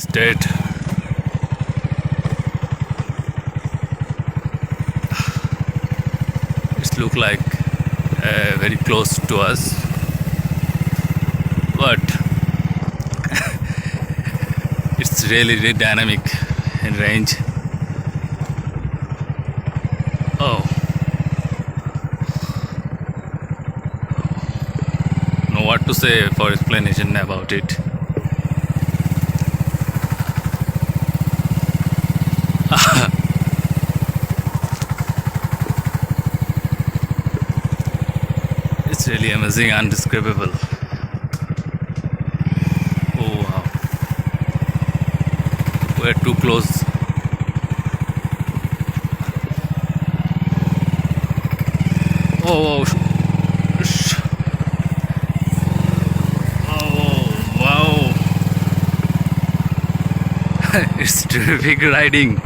state. It look like very close to us, but it's really dynamic in range. Oh, know what to say for explanation about it. It's really amazing, undescribable. Oh wow, we're too close. Oh, oh wow. It's terrific riding.